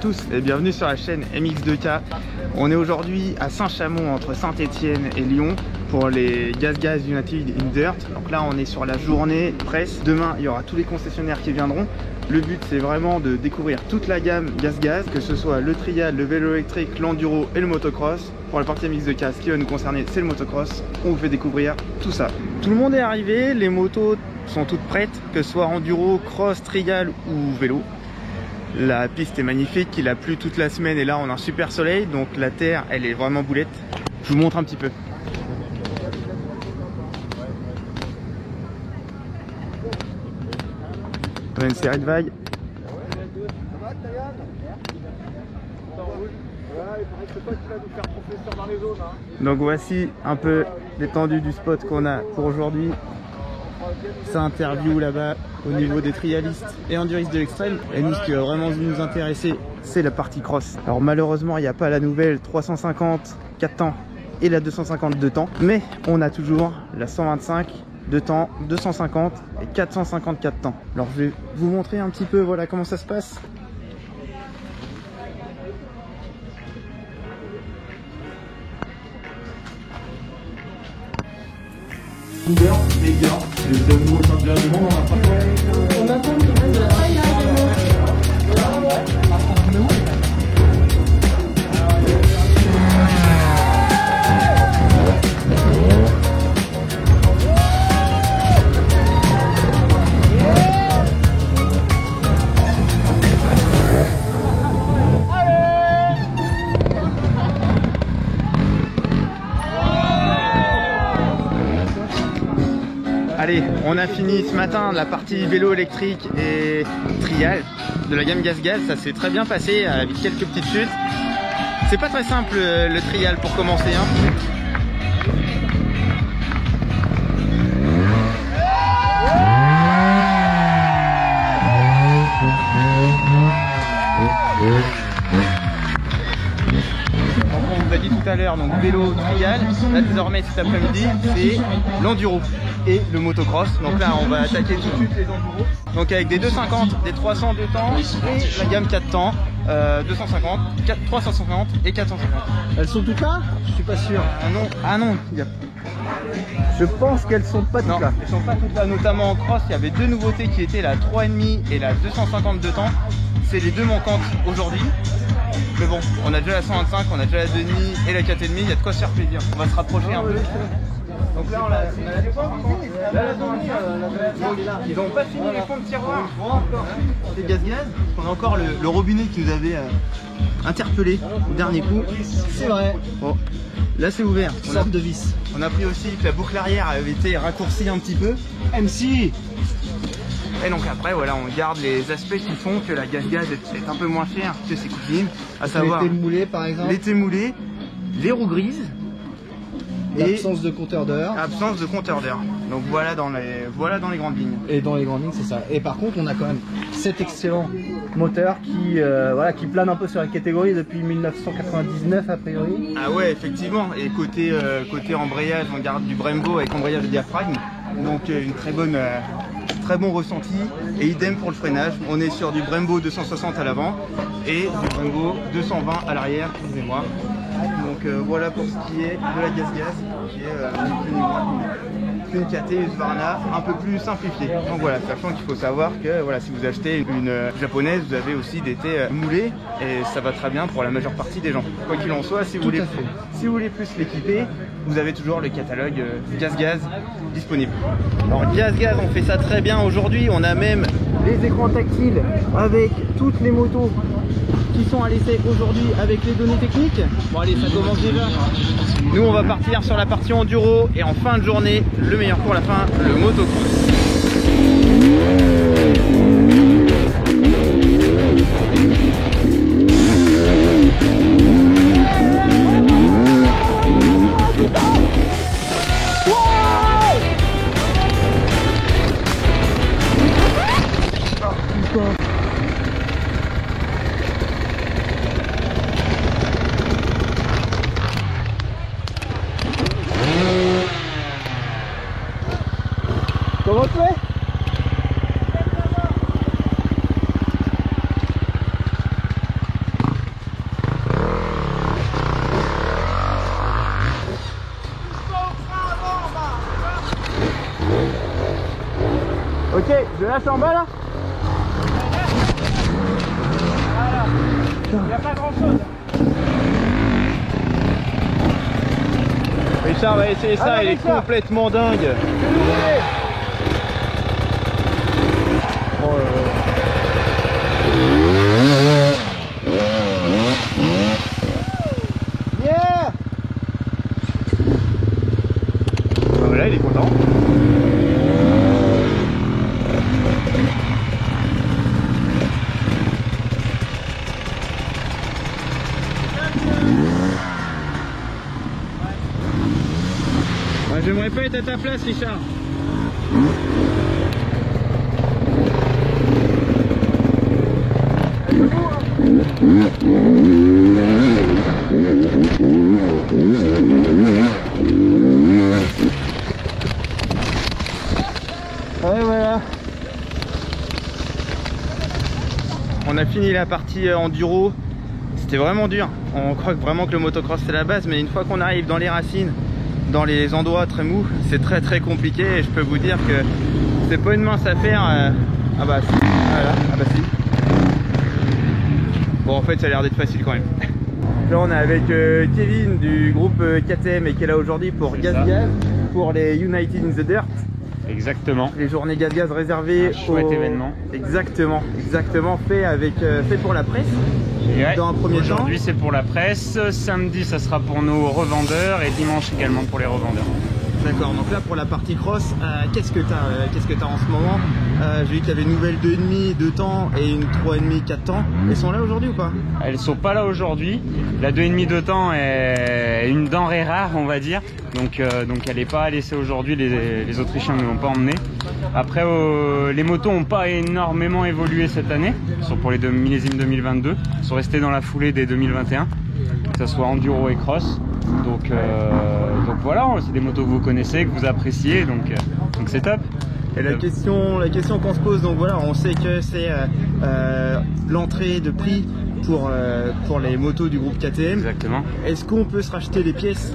tous et bienvenue sur la chaîne MX2K. On est aujourd'hui à Saint-Chamond entre Saint-Étienne et Lyon pour les GazGaz United in Dirt. Donc là on est sur la journée presse. Demain il y aura tous les concessionnaires qui viendront. Le but c'est vraiment de découvrir toute la gamme GazGaz, que ce soit le trial, le vélo électrique, l'enduro et le motocross. Pour la partie MX2K, ce qui va nous concerner c'est le motocross. On vous fait découvrir tout ça. Tout le monde est arrivé, les motos sont toutes prêtes, que ce soit enduro, cross, trial ou vélo. La piste est magnifique, il a plu toute la semaine et là on a un super soleil, donc la terre elle est vraiment boulette. Je vous montre un petit peu. On a une série de vagues. Donc voici un peu l'étendue du spot qu'on a pour aujourd'hui. Ça interview là-bas au niveau des trialistes et enduristes de l'extrême. Et nous, ce qui va vraiment nous intéresser, c'est la partie cross. Alors malheureusement, il n'y a pas la nouvelle 350 4 temps et la 250 2 temps, mais on a toujours la 125 2 temps, 250 et 454 temps. Alors je vais vous montrer un petit peu, voilà comment ça se passe. Les gars, le nouveau championnat du monde, on attend de Allez, on a fini ce matin la partie vélo électrique et trial de la gamme GazGaz. Ça s'est très bien passé avec quelques petites chutes. C'est pas très simple le trial pour commencer, hein. On vous a dit tout à l'heure, donc vélo trial. Là désormais cet après-midi c'est l'enduro et le motocross. Donc là on va attaquer tout de suite les enduros. Donc avec des 250, des 300 2 temps et la gamme 4 temps, 250, 350 et 450. Elles sont toutes là? Je suis pas sûr. Ah non, je pense qu'elles sont pas toutes là. Elles sont pas toutes là, notamment en cross. Il y avait deux nouveautés qui étaient la 3,5 et la 250 2 temps. C'est les deux manquantes aujourd'hui. Mais bon, on a déjà la 125, on a déjà la 2,5 et la 4,5, il y a de quoi se faire plaisir. On va se rapprocher un peu. Donc là on a ils n'ont pas fini les fonds de tiroir. C'est GazGaz. On a encore le robinet qui nous avait interpellé au dernier coup. C'est vrai. Bon, là c'est ouvert. Une sorte de vis. On a appris aussi que la boucle arrière avait été raccourcie un petit peu. MC. Et donc après voilà, on garde les aspects qui font que la GazGaz est un peu moins chère que ses cousines, à savoir l'été moulé par exemple, l'été moulé, les roues grises, l'absence de compteur d'heure. Absence de compteur d'heure. Donc voilà dans les grandes lignes. Et dans les grandes lignes c'est ça. Et par contre on a quand même cet excellent moteur qui plane un peu sur la catégorie depuis 1999 a priori. Ah ouais effectivement. Et côté embrayage on garde du Brembo avec embrayage de diaphragme. Donc une très bon ressenti, et idem pour le freinage, on est sur du Brembo 260 à l'avant et du Brembo 220 à l'arrière, excusez-moi. Donc voilà pour ce qui est de la GazGaz, qui est une KT Husqvarna un peu plus simplifiée. Donc voilà, sachant qu'il faut savoir que voilà, si vous achetez une japonaise, vous avez aussi des thés moulés et ça va très bien pour la majeure partie des gens. Quoi qu'il en soit, si vous voulez plus l'équiper, vous avez toujours le catalogue GazGaz disponible. Alors GazGaz, on fait ça très bien aujourd'hui, on a même les écrans tactiles avec toutes les motos qui sont à l'essai aujourd'hui avec les données techniques. Bon allez, ça commence déjà. Nous on va partir sur la partie enduro et en fin de journée, le meilleur pour la fin, le motocross. Comment tu fais? Là, c'est en bas là. Voilà. Il n'y a pas grand chose. Richard va essayer ça, Allez, il est Richard. complètement dingue. Oh là là. Yeah. Voilà, il est content. J'aimerais pas être à ta place, Richard. Ouais, voilà. On a fini la partie enduro. C'était vraiment dur. On croit vraiment que le motocross c'est la base, mais une fois qu'on arrive dans les racines, dans les endroits très mous, c'est très compliqué et je peux vous dire que c'est pas une mince affaire. Ah bah si, voilà, ah bah si. Bon, en fait ça a l'air d'être facile quand même. Là on est avec Kevin du groupe KTM et qui est là aujourd'hui pour Gaz pour les United in the Dirt. Exactement. Les journées Gaz réservées un chouette événement. Exactement fait pour la presse. Ouais. Dans un premier temps. Aujourd'hui c'est pour la presse, samedi ça sera pour nos revendeurs et dimanche également pour les revendeurs. D'accord, donc là pour la partie cross, qu'est-ce que tu as en ce moment? J'ai vu qu'il y avait une nouvelle 2,5 2 temps et une 3,5 4 temps. Elles sont là aujourd'hui ou pas? Elles sont pas là aujourd'hui. La 2,5 2 temps est une denrée rare on va dire. Donc elle n'est pas à laisser aujourd'hui, les Autrichiens ne l'ont pas emmenée. Après les motos n'ont pas énormément évolué cette année, sont pour les millésimes 2022, ils sont restés dans la foulée des 2021, que ce soit enduro et cross. Donc voilà, c'est des motos que vous connaissez, que vous appréciez, donc c'est top. Et la question qu'on se pose, donc voilà, on sait que c'est l'entrée de prix pour les motos du groupe KTM. Exactement. Est-ce qu'on peut se racheter les pièces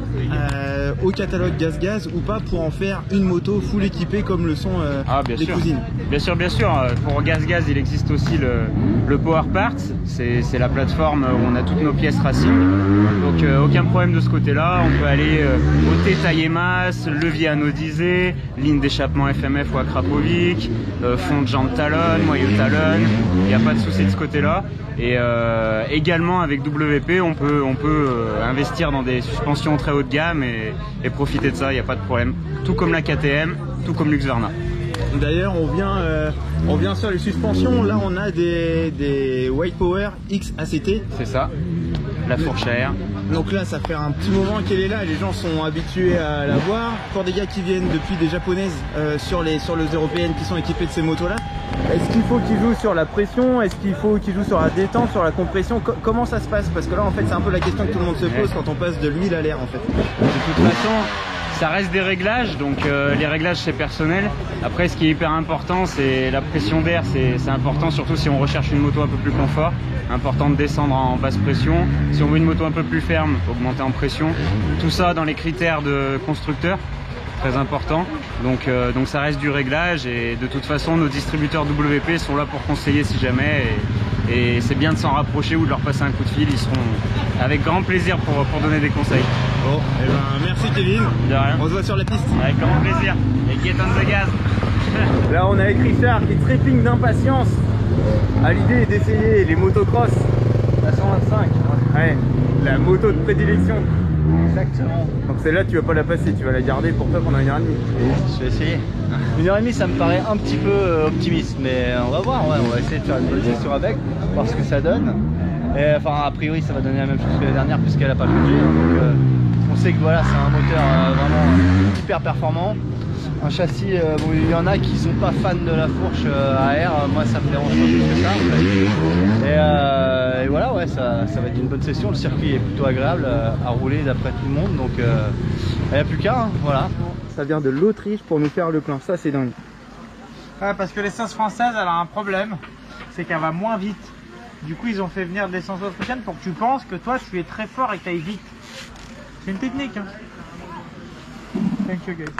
au catalogue Gaz ou pas pour en faire une moto full équipée comme le sont les cousines? Bien sûr. Pour Gaz, il existe aussi le Power Parts. C'est la plateforme où on a toutes nos pièces racing. Donc aucun problème de ce côté-là. On peut aller ôter taille et masse, levier anodisé, ligne d'échappement FMF ou Akrapovic, fond de jambe talonne, noyau talonne. Il n'y a pas de souci de ce côté-là. Et également avec WP on peut investir dans des suspensions très haut de gamme et profiter de ça, il n'y a pas de problème. Tout comme la KTM, tout comme l'Husqvarna. D'ailleurs on vient sur les suspensions, là on a des White Power X ACT. C'est ça, la fourche à air. Donc là ça fait un petit moment qu'elle est là, les gens sont habitués à la voir. Pour des gars qui viennent depuis des japonaises sur les européennes qui sont équipées de ces motos là, est-ce qu'il faut qu'ils jouent sur la pression? Est-ce qu'il faut qu'ils jouent sur la détente, sur la compression? Comment ça se passe? Parce que là en fait c'est un peu la question que tout le monde se pose quand on passe de l'huile à l'air en fait. De toute façon ça reste des réglages, donc les réglages c'est personnel. Après ce qui est hyper important c'est la pression d'air, c'est important surtout si on recherche une moto un peu plus confort. Important de descendre en basse pression. Si on veut une moto un peu plus ferme, augmenter en pression. Tout ça dans les critères de constructeur, très important. Donc ça reste du réglage et de toute façon nos distributeurs WP sont là pour conseiller si jamais. Et c'est bien de s'en rapprocher ou de leur passer un coup de fil, ils seront avec grand plaisir pour donner des conseils. Bon, et ben merci Kevin. De rien. On se voit sur la piste. Avec grand plaisir. Et get on the gas. Là on est avec Richard qui trépigne d'impatience à l'idée d'essayer les motocross. La 125. Ouais, la moto de prédilection. Exactement. Donc celle-là tu vas pas la passer, tu vas la garder pour toi pendant 1h30. Je vais essayer. 1h30 ça me paraît un petit peu optimiste, mais on va voir, ouais, on va essayer de faire une bonne session avec, voir ce que ça donne. Et, enfin a priori ça va donner la même chose que la dernière puisqu'elle n'a pas changé. Donc on sait que voilà, c'est un moteur vraiment hyper performant. Un châssis, bon, il y en a qui sont pas fans de la fourche à air, moi ça me dérange pas plus que ça en fait. Et voilà, ouais, ça va être une bonne session, le circuit est plutôt agréable à rouler d'après tout le monde, donc il n'y a plus qu'à, hein, voilà. Ça vient de l'Autriche pour nous faire le plein, ça c'est dingue. Ouais, parce que l'essence française elle a un problème, c'est qu'elle va moins vite. Du coup ils ont fait venir de l'essence autrichienne pour que tu penses que toi tu es très fort et que tu ailles vite. C'est une technique hein. Thank you guys.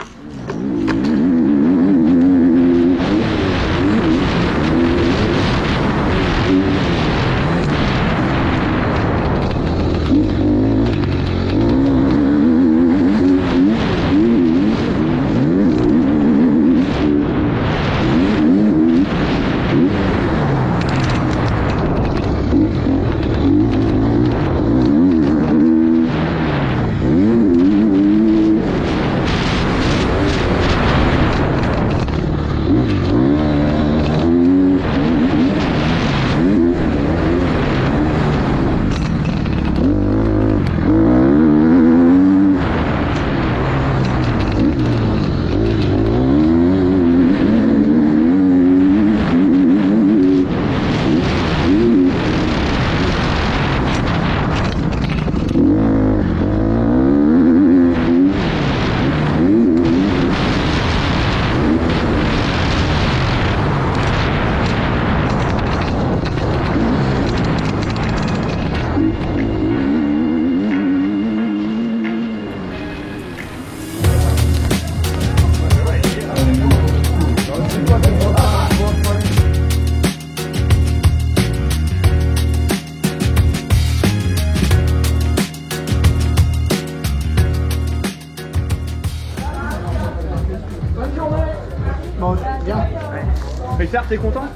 Richard, t'es content?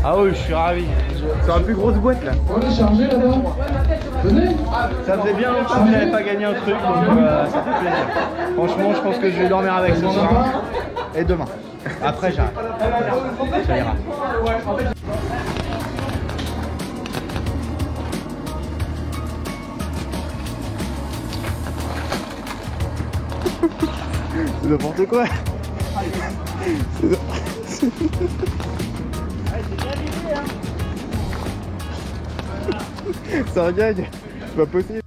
Ah oui, je suis ravi. C'est la plus grosse boîte là. On est chargé là-bas. Venez. Ça faisait bien longtemps que j'avais pas gagné un truc, donc ça fait plaisir. Franchement, je pense que je vais dormir avec ce soir et demain. Après, j'arrête. Ça ira. C'est n'importe quoi. C'est un gag. C'est pas possible.